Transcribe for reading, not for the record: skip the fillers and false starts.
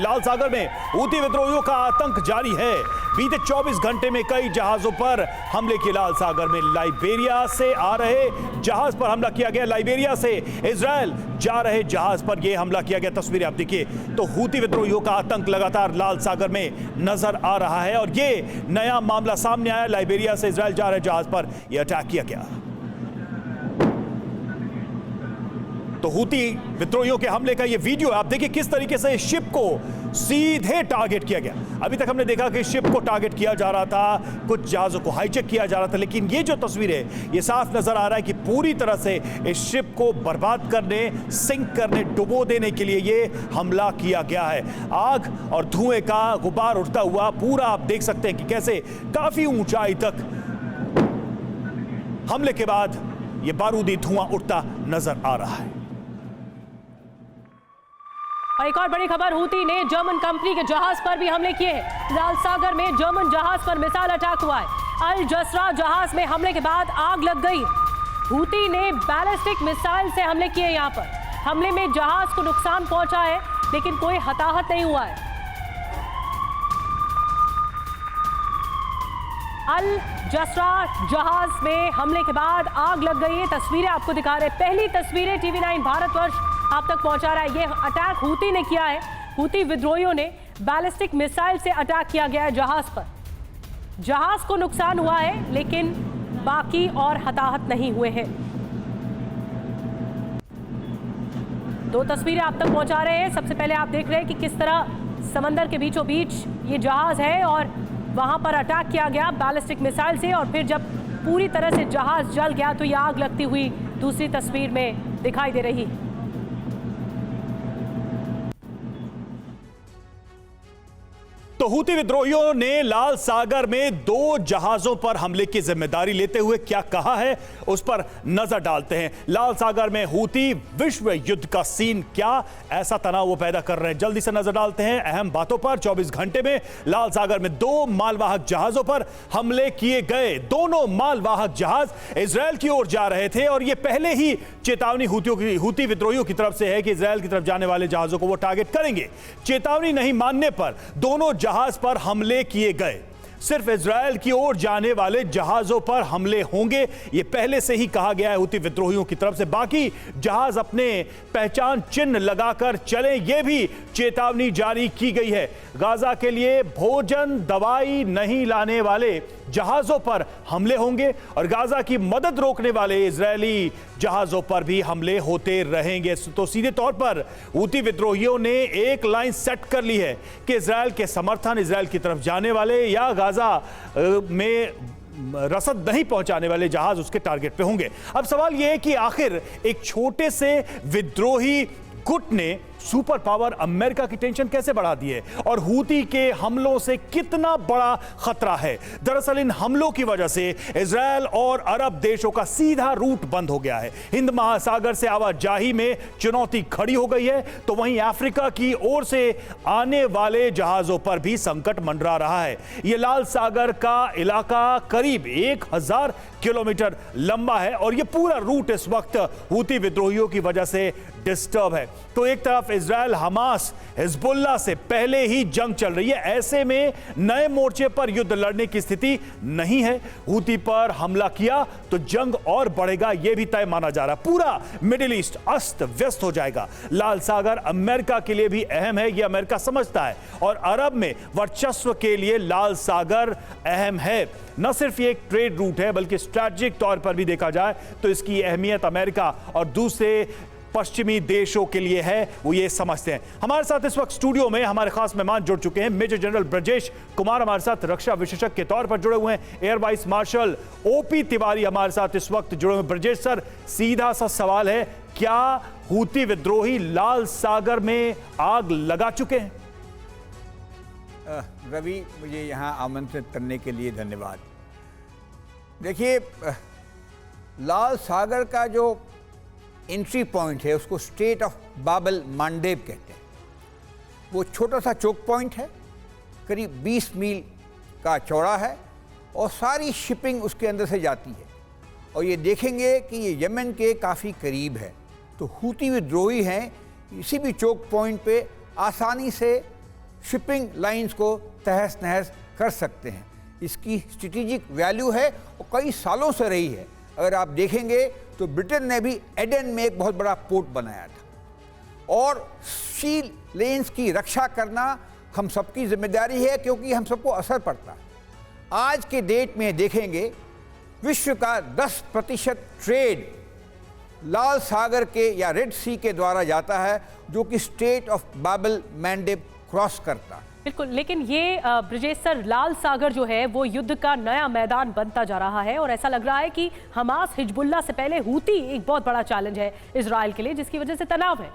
लाल सागर में हूती विद्रोहियों का आतंक जारी है। बीते 24 घंटे में कई जहाजों पर हमले किए। लाल सागर में लाइबेरिया से आ रहे जहाज पर हमला किया गया। लाइबेरिया से इजराइल जा रहे जहाज पर यह हमला किया गया। तस्वीरें आप देखिए तो हूती विद्रोहियों का आतंक लगातार लाल सागर में नजर आ रहा है और यह नया मामला सामने आया। लाइबेरिया से इजराइल जा रहे जहाज पर यह अटैक किया गया। तो हूती विद्रोहियों के हमले का ये वीडियो आप देखिए किस तरीके से शिप को सीधे टारगेट किया गया। अभी तक हमने देखा कि शिप को टारगेट किया जा रहा था, कुछ जहाजों को हाईजैक किया जा रहा था, लेकिन ये जो तस्वीर है ये साफ नजर आ रहा है कि पूरी तरह से इस शिप को बर्बाद करने, सिंक करने, डुबो देने के लिए ये हमला किया गया है। आग और धुएं का गुबार उठता हुआ पूरा आप देख सकते हैं कि कैसे काफी ऊंचाई तक हमले के बाद ये बारूदी धुआं उठता नजर आ रहा है। और एक और बड़ी खबर, हूती ने जर्मन कंपनी के जहाज पर भी हमले किए हैं। लाल सागर में जर्मन जहाज पर मिसाइल अटैक हुआ है। अल जसरा जहाज में हमले के बाद आग लग गई। हूती ने बैलिस्टिक मिसाइल से हमले किए। यहां पर हमले में जहाज को नुकसान पहुंचा है, लेकिन कोई हताहत नहीं हुआ है। अल जसरा जहाज में हमले के बाद आग लग गई है। तस्वीरें आपको दिखा रहे हैं, पहली तस्वीरें TV9 भारतवर्ष आप तक पहुंचा रहा है। यह अटैक हूती ने किया है। हूती विद्रोहियों ने बैलिस्टिक मिसाइल से अटैक किया गया है जहाज पर। जहाज को नुकसान हुआ है, लेकिन बाकी और हताहत नहीं हुए हैं। दो तस्वीरें आप तक पहुंचा रहे हैं। सबसे पहले आप देख रहे हैं कि किस तरह समंदर के बीचों बीच ये जहाज है और वहां पर अटैक किया गया बैलिस्टिक मिसाइल से, और फिर जब पूरी तरह से जहाज जल गया तो ये आग लगती हुई दूसरी तस्वीर में दिखाई दे रही है। तो हूती विद्रोहियों ने लाल सागर में 2 जहाजों पर हमले की जिम्मेदारी लेते हुए क्या कहा है उस पर नजर डालते हैं। लाल सागर में हूती विश्व युद्ध का सीन, क्या ऐसा तनाव वो पैदा कर रहे हैं, जल्दी से नजर डालते हैं अहम बातों पर। 24 घंटे में लाल सागर में 2 मालवाहक जहाजों पर हमले किए गए। दोनों मालवाहक जहाज इजरायल की ओर जा रहे थे और यह पहले ही चेतावनी हूती विद्रोहियों की तरफ से है कि इजरायल की तरफ जाने वाले जहाजों को वो टारगेट करेंगे। चेतावनी नहीं मानने पर दोनों जहाज पर हमले किए गए। सिर्फ इजरायल की ओर जाने वाले जहाजों पर हमले होंगे, यह पहले से ही कहा गया है हूती विद्रोहियों की तरफ से। बाकी जहाज अपने पहचान चिन्ह लगाकर चलें, यह भी चेतावनी जारी की गई है। गाजा के लिए भोजन दवाई नहीं लाने वाले जहाजों पर हमले होंगे और गाजा की मदद रोकने वाले इजरायली जहाजों पर भी हमले होते रहेंगे। तो सीधे तौर पर हूती विद्रोहियों ने एक लाइन सेट कर ली है कि इजरायल के समर्थन, इजरायल की तरफ जाने वाले या गाजा में रसद नहीं पहुंचाने वाले जहाज उसके टारगेट पे होंगे। अब सवाल यह है कि आखिर एक छोटे से विद्रोही गुट ने सुपर पावर अमेरिका की टेंशन कैसे बढ़ा दी है और हूती के हमलों से कितना बड़ा खतरा है। दरअसल इन हमलों की वजह से इजरायल और अरब देशों का सीधा रूट बंद हो गया है। हिंद महासागर से आवाजाही में चुनौती खड़ी हो गई है, तो वहीं अफ्रीका की ओर से आने वाले जहाजों पर भी संकट मंडरा रहा है। यह लाल सागर का इलाका करीब 1000 किलोमीटर लंबा है और यह पूरा रूट इस वक्त हूती विद्रोहियों की वजह से डिस्टर्ब है। तो एक तरफ इजरायल हमास हिजबुल्लाह से पहले ही जंग चल रही है, ऐसे में नए मोर्चे पर युद्ध लड़ने की स्थिति नहीं है। हूती पर हमला किया तो जंग और बढ़ेगा, यह भी तय माना जा रहा है। पूरा मिडिल ईस्ट अस्त व्यस्त हो जाएगा। लाल सागर अमेरिका के लिए भी अहम है, यह अमेरिका समझता है, और अरब में वर्चस्व के लिए लाल सागर अहम है। न सिर्फ ये एक ट्रेड रूट है बल्कि स्ट्रैटेजिक तौर पर भी देखा जाए तो इसकी अहमियत अमेरिका और दूसरे पश्चिमी देशों के लिए है, वो ये समझते हैं। हमारे साथ इस वक्त स्टूडियो में हमारे खास मेहमान जुड़ चुके हैं। मेजर जनरल ब्रजेश कुमार हमारे साथ रक्षा विशेषज्ञ के तौर पर जुड़े हुए हैं। Air vice marshal OP Tiwari हमारे साथ इस वक्त जुड़े हुए। ब्रजेश सर, सीधा सा सवाल है, क्या हूती विद्रोही लाल सागर में आग लगा चुके हैं? रवि, मुझे यहाँ आमंत्रित करने के लिए धन्यवाद। देखिए, लाल सागर का जो एंट्री पॉइंट है उसको स्ट्रेट ऑफ बाबल मांडेब कहते हैं। वो छोटा सा चोक पॉइंट है, करीब 20 मील का चौड़ा है और सारी शिपिंग उसके अंदर से जाती है। और ये देखेंगे कि ये यमन के काफ़ी करीब है, तो हूती विद्रोही हैं, किसी भी चोक पॉइंट पे आसानी से शिपिंग लाइंस को तहस नहस कर सकते हैं। इसकी स्ट्रेटेजिक वैल्यू है और कई सालों से रही है। अगर आप देखेंगे तो ब्रिटेन ने भी एडन में एक बहुत बड़ा पोर्ट बनाया था और सी लेन्स की रक्षा करना हम सबकी जिम्मेदारी है, क्योंकि हम सबको असर पड़ता है। आज के डेट में देखेंगे विश्व का 10% ट्रेड लाल सागर के या रेड सी के द्वारा जाता है, जो कि स्ट्रेट ऑफ बाबल मैंडेब क्रॉस करता है। बिल्कुल, लेकिन ये ब्रिजेश सर, लाल सागर जो है वो युद्ध का नया मैदान बनता जा रहा है और ऐसा लग रहा है कि हमास हिजबुल्लाह से पहले हूती एक बहुत बड़ा चैलेंज है इजराइल के लिए, जिसकी वजह से तनाव है।